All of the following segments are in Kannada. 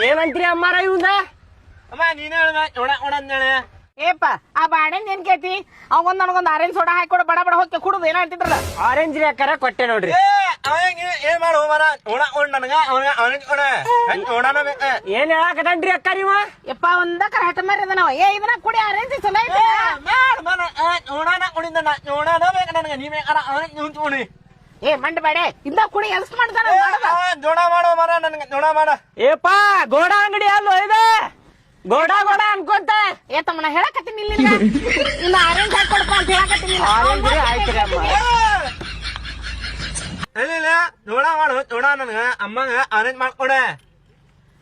ಏನಂತ್ರಿ ಅಮ್ಮಾರ ಇವಂದ ಅಮ್ಮ ನೀನ್ ಹೇಳ ಒಣ ಒಣ ಅಂದೇಳೆ ಏಪ್ಪ ಆ ಬಾಳೆನ್ ಏನ್ ಕೇತಿ ಅವಂಗೊಂದ್ ನನಗೊಂದ್ ಆರೆಂಜ್ ಸೋಡಾ ಹಾಕೊಡು ಬಡ ಬಡ ಹೋಗಿ ಕುಡುದು ಏನೋ ಅಂತಿದ್ರಲ್ಲ ಆರೆಂಜ್ ರೀ ಅಕ್ಕಾರ ಕೊಟ್ಟೆ ನೋಡ್ರಿ ಏನ್ ಮಾಡು ಮರ ಒಣ ಒಣ ನನಗ ಅವನಿಗೆ ಒಣ ಒಣನ ಬೇಕ ಏನ್ ಹೇಳಾಕತನ್ರಿ ಅಕ್ಕ ನೀವ ಯಪ್ಪ ಒಂದಕ್ಕರ ಹಠ ಮಾರಿ ಅದನವ ಇದನ್ನ ಕುಡಿ ಆರೆಂಜ್ ಚಲೋ ಐತಿ ಮಾಡ್ ಮರ ಒಣನ ಉಳಿದ ಒಣನ ಬೇಕ ನನಗ ನೀ ಬೇಕಾರ ಅವನಿಗೆ ಉಣಿ ಮಂಡ ಬೇಡ ಇಂದ ಕುಡಿ ಎಲ್ಸ್ ಮಾಡ್ತಾನ ಜೋಡ ಮಾಡೋ ಮರ ನನಗೆ ಜೋಡ ಮಾಡ ಏಪಾ ಗೋಡ ಅಂಗಡಿ ಅಲ್ಲೋ ಇದೆ ಗೋಡ ಗೋಡ ಅನ್ಕೊಂತ ತಮ್ಮನ ಹೇಳಕತ್ತೀನಿ ಇಲ್ಲಿಂದ ಇನ್ನ ಆರೆಂಜ್ ಹಾಕೊಡಪ್ಪ ಅಂತ ಹೇಳಕತ್ತೀನಿ ಆರೆಂಜ್ ರೀ ಆಯ್ತ್ರಿ ಅಮ್ಮ ಇಲ್ಲ ಜೋಡ ಮಾಡು ಜೋಡ ನನಗ ಅಮ್ಮಗ ಅರೇಂಜ್ ಮಾಡ್ಕೊಡೆ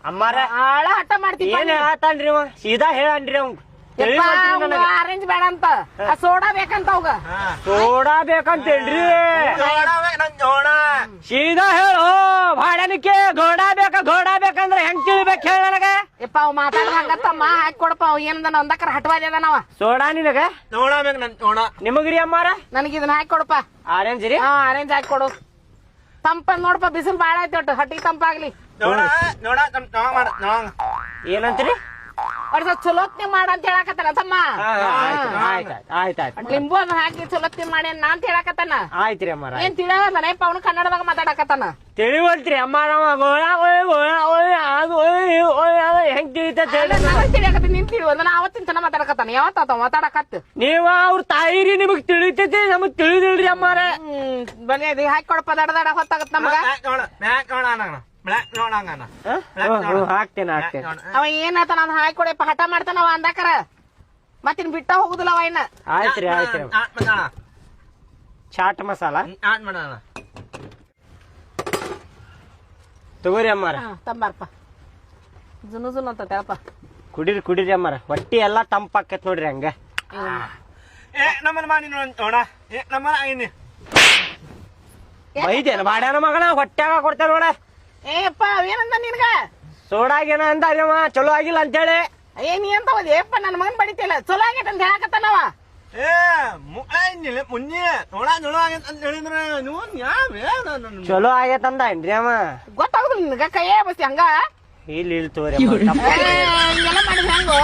ಅಮ್ಮಾರ ಆಳ ಹಠ ಮಾಡ್ತೀವಿ ಏನ್ ಹೇಳತ್ತಾನ್ರಿ ಅವ ಸೀದಾ ಹೇಳನ್ರಿ ಅವ್ ಆರೆಂಜ್ ಬೇಡ ಅಂತ ಆ ಸೋಡಾ ಬೇಕಂತ ಅವಾಗ ಸೋಡಾ ಬೇಕಂತೇಳ್ರಿ ಜೋಡ ಬೇಕ ನನ್ ಜೋಡ ಸೀದಾ ಹೇಳು ಭಾಡನಿಕೆ ಗೋಡ ಬೇಕಂದ್ರ ಹೆಂಗ್ ತಿಳಿಬೇಕು ಹೇಳ ನನಗ ಯಪ್ಪ ಅವ್ ಮಾತಾಡ್ದಂಗತ್ತಮ್ಮ ಹಾಕಿ ಕೊಡಪ್ಪ ಅವ್ ಏನದ ಒಂದಕ್ಕರ ಹಠವಾದಿ ಅದಾನವ ಸೋಡಾ ನಿನಗ ಜೋಡ ಬೇಕ ನನ್ ಜೋಡ ನಿಮಗ್ರಿ ಅಮ್ಮಾರ ನನಗೆ ಇದನ್ನ ಹಾಕಿ ಕೊಡಪ್ಪ ಆರೆಂಜ್ ರೀ ಆರೆಂಜ್ ಹಾಕಿ ಕೊಡು ತಂಪ ನೋಡಪ್ಪ ಬಿಸಿಲು ಬಾಳ ಐತಿ ಒಟ್ಟು ಹಟ್ಟಿ ತಂಪಾಗ್ಲಿ ಜೋಡ ಜೋಡ ಮಾಡ ಏನಂತ್ರಿ ಅವ್ರ ಚಲೋತ್ನಿ ಮಾಡ ಅಂತ ಹೇಳಕತ್ತಾನ ತಮ್ಮ ಆಯ್ತಾಯ್ತು ಲಿಂಬು ಅದನ್ನ ಹಾಕಿ ಚಲೋತ್ನಿ ಮಾಡಿ ನಾ ಅಂತ ಹೇಳಕತ್ತಾನ ಆಯ್ತ್ರಿ ಅಮ್ಮಾರ ಏನ್ ತಿಳಿಯವಲ್ಲ ಅವನು ಕನ್ನಡದಾಗ ಮಾತಾಡಕತ್ತಾನ ತಿಳಿವಲ್ತ್ರಿ ಅಮ್ಮಾರ ಹೆಂಗ್ ತಿಳಿತೈತ್ ಹೇಳ್ರಿ ತಿಳಿಯಕತ್ತೀನಿ ನಿನ್ ತಿಳಿಯೋದ ನಾ ಅವತ್ತಿನ ತನ ಮಾತಾಡಕತ್ತಾನ ಯಾವತ್ತ ಮಾತಾಡಕತ್ತ ನೀವ ಅವ್ರ ತಾಯಿರಿ ನಿಮಗ್ ತಿಳಿತೈತಿ ನಮಗ್ ತಿಳಿದಿಲ್ರಿ ಅಮ್ಮಾರ ಬನ್ನಿ ಅದು ಹಾಕಿ ಕೊಡಪ್ಪ ದಡ ಹೊತ್ತಾಗತ್ತ ನಮಗ ಹಾಕ್ತೇನೆ ಅವ ಏನಾತನ ಅದ್ ಹಾಕಿ ಕೊಡಪ್ಪ ಹಠ ಮಾಡ್ತಾನ ಅವ ಅಂದಾಕರ ಮತ್ತಿನ್ ಬಿಟ್ಟ ಹೋಗುದಿಲ್ಲ ಅವ ಇನ್ನ ಆಯ್ತ್ರಿ ಚಾಟ್ ಮಸಾಲ ತಗೋರಿ ಅಮ್ಮಾರ ತಂಬಾರಪ್ಪ ಜುನು ಅಂತ ಹೇಳಪ್ಪ ಕುಡಿರಿ ಅಮ್ಮಾರ ಹೊಟ್ಟಿ ಎಲ್ಲಾ ತಂಪಾಕತ್ ನೋಡ್ರಿ ಹಂಗ ನಮ್ಮನ್ನ ಮಾಡಿ ನೋಡ ನಮ್ಮ ಐನಿ ಬೈದೇನ ಬಾಡ್ಯಾನ ಮಗನ ಹೊಟ್ಟ್ಯಾಗ ಕೊಡ್ತೇನೆ ನೋಡ ಏಪ್ಪ ಅವೇನಂದ ನಿನ್ಗ ಸೋಡಾಗೇನ ಅಂದ ಚಲೋ ಆಗಿಲ್ಲ ಅಂತೇಳಿ ನೀ ಅಂತ ಹೋದ್ ಏಪ್ಪ ನನ್ ಮಗನ್ ಬಡಿತಿಲ್ಲ ಚಲೋ ಆಗೈತೆ ಅಂತ ಹೇಳಕತ್ತಾನವ ಮುಂಜೆ ನೋಡ ಚಲೋ ಆಗೈತೆ ಅಂತ ಹೇಳಿದ್ರೆ ಚಲೋ ಆಗೇತಂದ ಏನ್ರಿ ಅವ ಗೊತ್ತಾಗುದಿಲ್ಲ ನಿನ್ಗ ಕೈಯೇ ಬಸ್ತಿ ಹಂಗ ಇಲ್ಲಿ ತೋರಿ ಹಿಂಗೆಲ್ಲ ಮಾಡಿದ್ರೆ ಹಂಗೋ